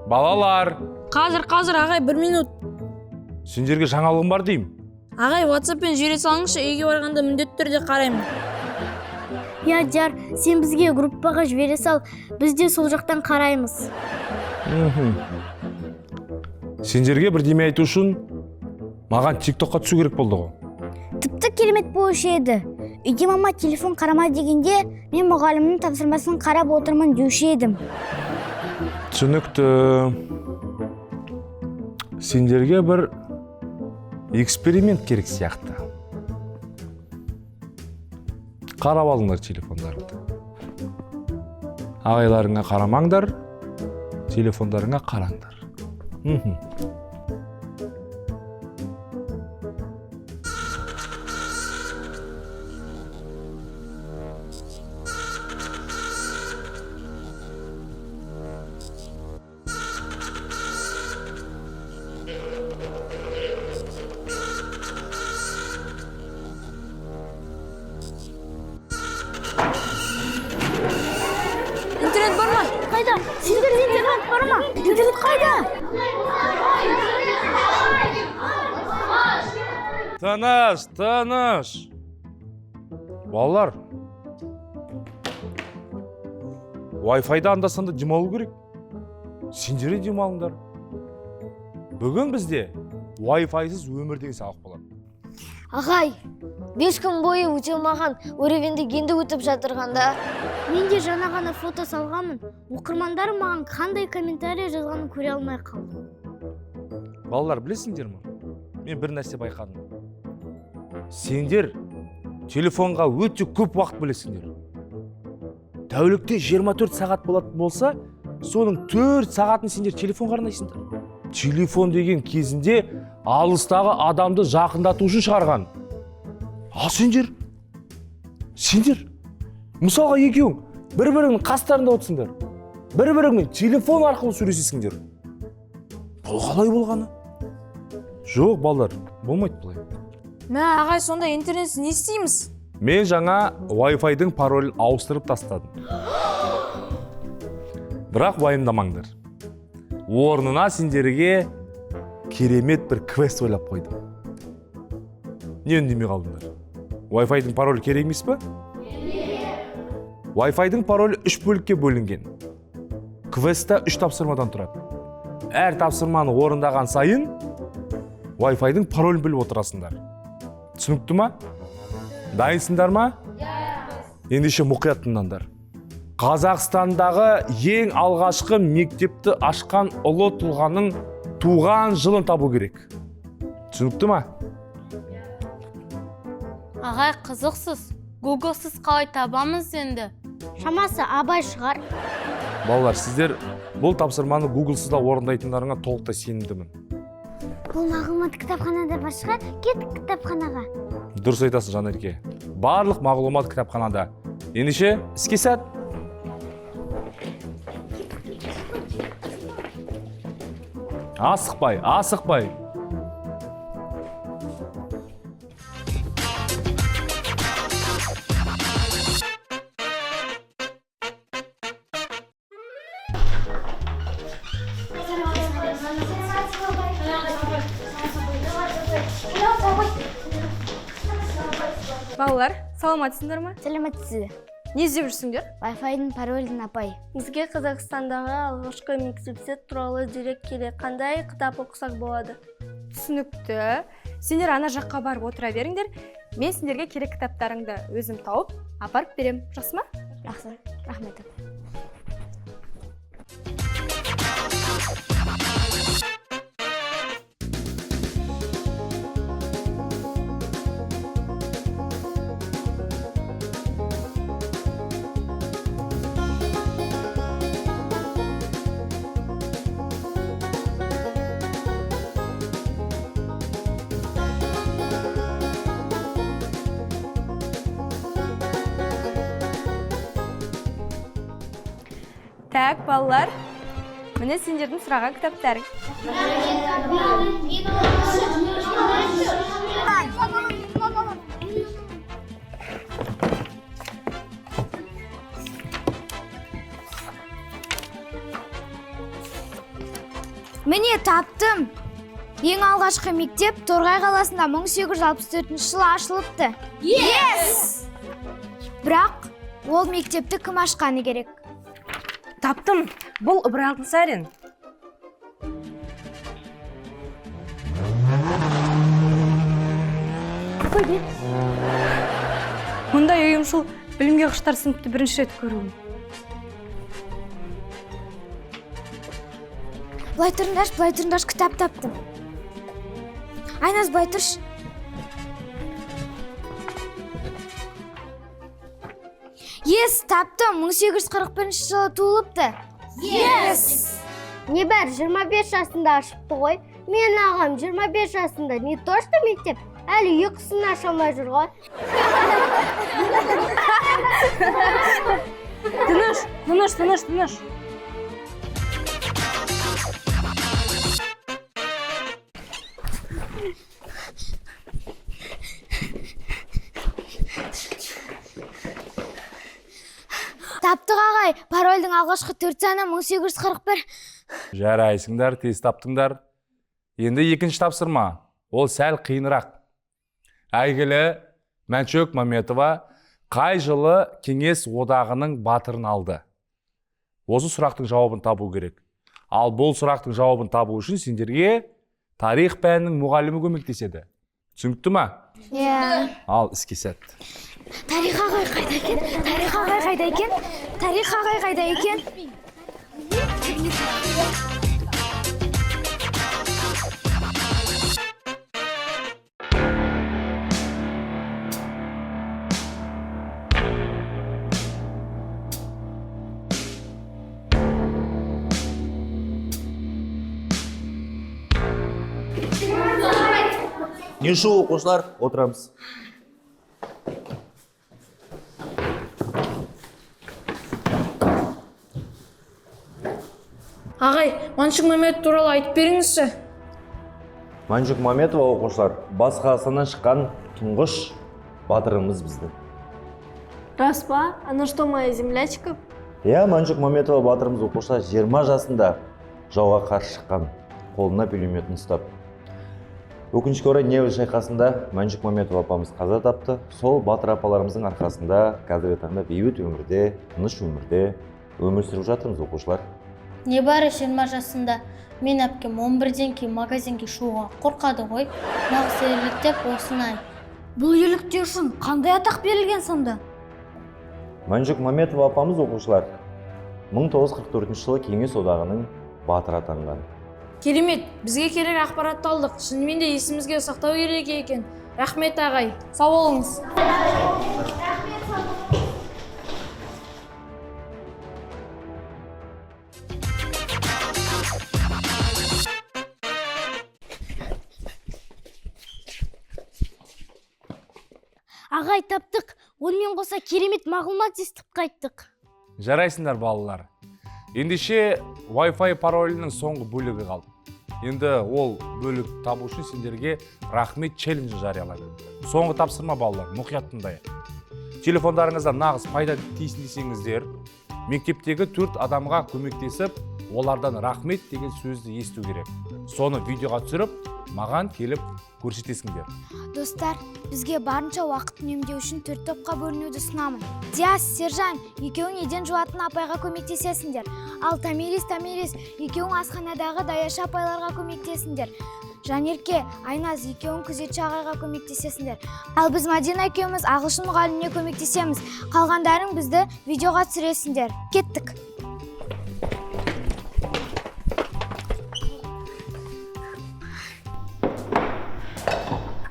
Балалар. Қазір ағай 1 минут. Сендерге жаңалығым бар дейм. Ағай WhatsApp-пен жібере салыңызшы, үйге барғанда міндетті түрде қараймын. Я Жар, сен бізге группаға жібере сал, біз де сол жақтан қараймыз. Сендерге бірдеме айту үшін маған TikTok-қа түсу керек болды ғой. Тіпті керемет болушы еді. Үйде мама телефон қарама дегенде, мен мұғалімнің тапсырмасын қарап отырмын деуші едім. Түсінікті. Сендерге бір эксперимент керек сияқты. Қарап алыңдар телефондарыңды. Ағайларыңа қарамаңдар, телефондарыңа қараңдар. Интернет бар ма? Қайда? Сендерде интернет бар ма? Интернет қайда? Тыныш. Балалар, Wi-Fi-да анда-санда демалу керек. Сендер де демалыңдар. Бүгін бізде Wi-Fi-сыз өмір деген сабақ болады. Ағай, 5 күн бойы өте алмаған өревенді енді өтіп жатырғанда. Мен де жаңа ғана фото салғанмын. Оқырмандар маған қандай комментарий жазғанын көре алмай қалдым. Балалар, білесіңдер ме? Мен бір нәрсе байқадым. Сендер телефонға өте көп уақыт бөлесіңдер. Тәулікте 24 сағат болса, соның 4 сағатын сендер телефон қарнайсыңдар. Телефон деген кезінде алыстағы адамды жақындату үшін шығарған. А сендер, мысалға екеуің бір-біріңнің қастарында отырсыңдар. Бір-біріңмен телефон арқылы сөйлесесіңдер. Бұл қалай болғаны? Жоқ, балалар, болмайды бұлай. Мә, ағай, сонда интернетсіз не істейміз? Мен жаңа Wi-Fi-дің паролін ауыстырып тастадым. Бірақ уайымдамаңдар. Орнына сендерге керемет бір квест ойлап қойдым. Не үндемей қалдыңдар? Wi-Fi-дің паролі керек емес пе? Wi-Fi-дің паролі 3 бөлікке бөлінген. Квестта 3 тапсырмадан тұрады. Әр тапсырманы орындаған сайын Wi-Fi-дің паролін біліп отырасыңдар. Түсінікті ма? Дайынсыңдар ма? Ендеше мұқият тыңдаңдар. Қазақстандағы ең алғашқы мектепті ашқан ұлы тұлғаның туған жылын табу керек. Түсінікті ма? Ағай, қызықсыз. Google-сыз қалай табамыз енді? Шамасы Абай шығар. Балалар, сіздер бұл тапсырманы Google-сыз да орындайтындарыңа толықтай сенімдімін. Бұл мағлұмат кітапханада бар шығар, кеттік кітапханаға. Дұрыс айтасың, Жанерке. Барлық мағлұмат кітапханада. Ендеше, іске сәт. Асықпай. Балалар, саламатсыңдар ма? Сәлеметсіз. Не іздеп жүрсіңдер? Wi-Fi-дің паролін апай. Бізге Қазақстандағы алғашқы мектептер туралы дерек керек. Қандай кітап оқысақ болады? Түсінікті. Сендер ана жаққа барып отыра беріңдер. Мен сендерге керек кітаптарыңды өзім тауып, апарып берем. Жақсы ма? Жақсы, рахмет. Так, балалар, міне сендердің сұраған кітаптарың. Міне таптым. Ең алғашқы мектеп Торғай қаласында 1864 жылы ашылыпты. Бірақ ол мектепті кім ашқаны керек? Таптым. Бұл Ыбырай Алтынсарин. Мұндай ұйымшыл білімге құштар сыныпты бірінші рет көруім. Былай тұрыңдаршы, кітап таптым. Айназ, былай тұршы. Таптым, 1841 жылы туылыпты. Не бәрі 25 жасында ашыпты ғой. Мен ағам 25 жасында не точно мектеп, әлі ұйқысын аша алмай жүр ғой. Тыныш. Таптық ағай, парольдің алғашқы 4 саны 1841. Жарайсыңдар, тез таптыңдар. Енді екінші тапсырма. Ол сәл қиынырақ. Әйгілі Мәншөк Мәметова қай жылы Кеңес одағының батырын алды? Осы сұрақтың жауабын табу керек. Ал бұл сұрақтың жауабын табу үшін сендерге тарих пәнінің мұғалімі көмектеседі. Түсінікті ма? Ал іске сәт. Тарих ағай қайда екен? Не шу оқушылар, отырамыз. Ағай, Маншүк Мәметов туралы айтып беріңізші. Маншүк Мәметова оқушылар, Батыс Қазақстаннан шыққан тұңғыш батырымыз біздің. Рас па? Она что, моя землячка? Маншүк Мәметова батырымыз оқушылар 20 жасында жауға қарсы шыққан, қолына пулеметін ұстап. Өкінішке орай Невель шайқасында Маншүк Мәметова апамыз қаза тапты. Сол батыр апаларымыздың арқасында қазіргі таңда бейбіт өмірде, тыныш өмірде өмір сүріп жатырмыз оқушылар. Небәрі 20 жасында мен әпкем 11-ден кейін магазинге шығуға қорқады ғой. Нағыз ерлік деп осыны айт. Бұл ерліктер үшін қандай атақ берілген сонда? Маншүк Мәметова апамыз оқушылар 1944 жылы Кеңес одағының батыры атанған. Керемет, бізге керек ақпаратты алдық. Шынымен де есімізге сақтау керек екен. Рахмет ағай, сау болыңыз. Ағай, таптық. Онымен қоса керемет мағлұмат естіп қайттық. Жарайсыңдар балалар. Ендеше Wi-Fi паролінің соңғы бөлігі қалды. Енді ол бөлік табу үшін сендерге рахмет челленджі жариялады. Соңғы тапсырма балалар, мұқият тыңдайық. Телефондарыңызда нағыз пайда тисін десеңіздер, мектептегі 4 адамға көмектесіп, олардан рахмет деген сөзді есту керек. Соны видеоға түсіріп, маған келіп көрсетесіңдер. Достар, бізге барынша уақыт үнемдеу үшін 4 топқа бөлінуді ұсынамын. Диас, Сержан, екеуің еден жуатын апайға көмектесесіңдер. Ал Тамирис, екеуің асханадағы Даяша апайларға көмектесіңдер. Жанерке, Айназ, екеуің күзетші ағайға көмектесесіңдер. Ал біз Мадина екеуміз ағылшын мұғаліміне көмектесеміз. Қалғандарың бізді видеоға түсіресіңдер. Кеттік.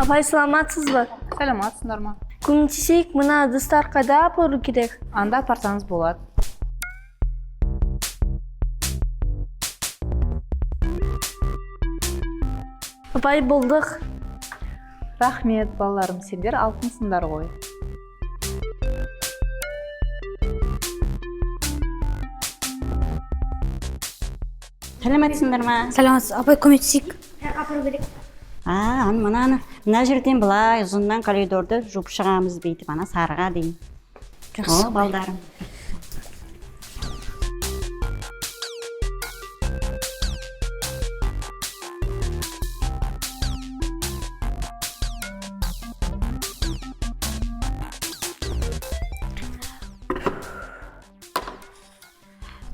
Апай, саламатсыз ба? Саламатсыңдар ма? Көмектесейік, мына ыдыстар қайда апару керек? Анда апарсаңыз болады. Апай, болдық. Рахмет, балаларым, сендер алтынсыңдар ғой. Сәлеметсіңдер ма? Саламатсыз, апай, көмектесейік. Мына жерден былай ұзыннан коридорды жуып шығамыз бүйтіп, ана сарыға дейін. О, балдарым.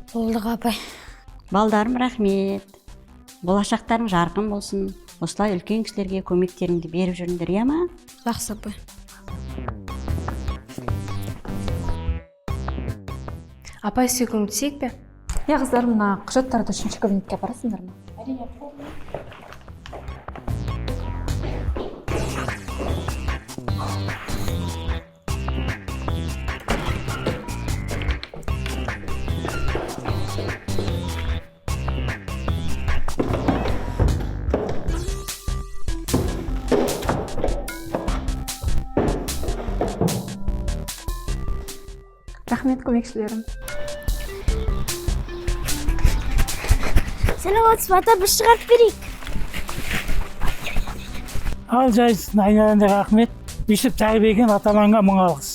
Болдық апай. Балдарым, рахмет. Болашақтарың жарқын болсын. Осылай үлкен кісілерге көмектеріңді беріп жүріңдер, иә ма? Жақсы апай. Апай, сізге көмектесейік пе? Иә қыздар, мына құжаттарды үшінші кабинетке апарасыңдар ма? Рахмет, көмекшілерім. Саламатсыз ба ата, біз шығарып берейік. Ал жайсың, айналаңда рахмет. Өйстіп тәрбиелеген ата-анаңа мың алғыс.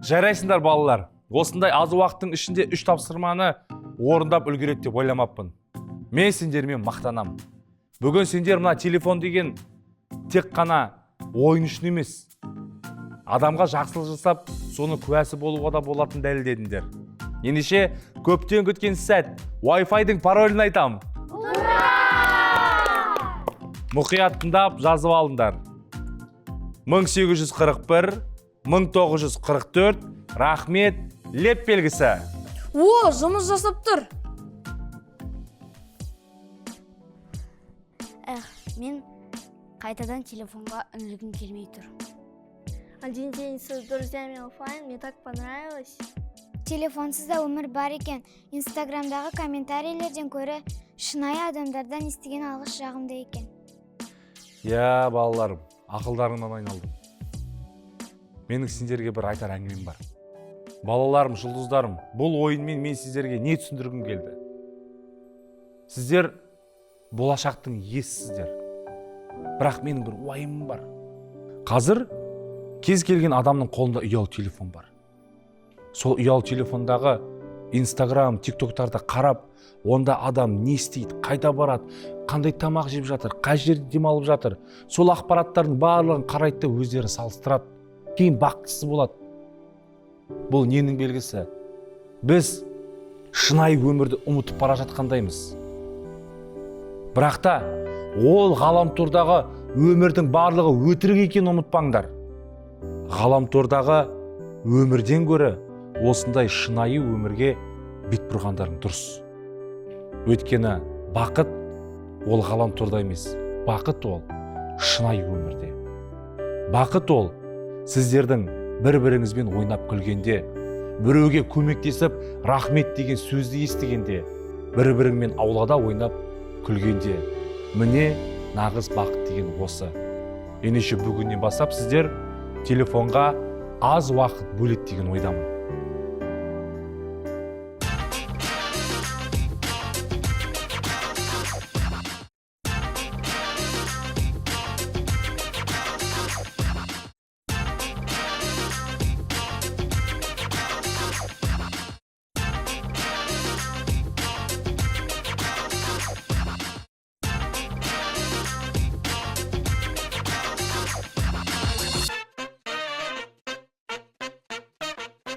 Жарайсыңдар балалар. Осындай аз уақыттың ішінде 3 тапсырманы орындап үлгереді деп ойламаппын. Мен сендермен мақтанам. Бүгін сендер мына телефон деген тек қана ойын үшін емес, адамға жақсылық жасап, соны куәсі болуға да болатын дәлелдедіңдер. Ендеше көптен күткен сәт, Wi-Fi-дың паролін айтам. Мұқият тыңдап жазып алыңдар. 1841, 1944, рахмет, леп белгісі. О, жұмыс жасап тұр. Мен қайтадан телефонға үңілгім келмей тұр. Один день с друзьями оффлайн, мне так понравилось. Телефонсыз да өмір бар екен. Инстаграмдағы комментарийлерден көрі шынайы адамдардан естіген алғыс жағымды екен. Я, балаларым, ақылдарыңнан айналдым. Менің сендерге бір айтар әңгімем бар. Балаларым, жұлдыздарым, бұл ойынмен мен сіздерге не түсіндіргім келді? Сіздер болашақтың иесісіздер. Бірақ менің бір уайымым бар. Қазір кез келген адамның қолында ұялы телефон бар. Сол ұялы телефондағы Инстаграм, тиктоктарды қарап, онда адам не істейді, қайда барады, қандай тамақ жеп жатыр, қай жерде демалып жатыр. Сол ақпараттардың барлығын қарайды да өздері салыстырады. Кейін бақыттысы болады. Бұл ненің белгісі? Біз шынайы өмірді ұмытып бара жатқандаймыз. Бірақ та ол ғаламтордағы өмірдің барлығы өтірік екенін ұмытпаңдар. Ғаламтордағы өмірден гөрі осындай шынайы өмірге бет бұрғандарың дұрыс. Өйткені бақыт ол ғаламторда емес, бақыт ол шынайы өмірде. Бақыт ол сіздердің бір-біріңізбен ойнап күлгенде, біреуге көмектесіп рахмет деген сөзді естігенде, бір-біріңмен аулада ойнап күлгенде, міне нағыз бақыт деген осы. Ендеше бүгіннен бастап сіздер телефонға аз уақыт бөледі деген ойдамын.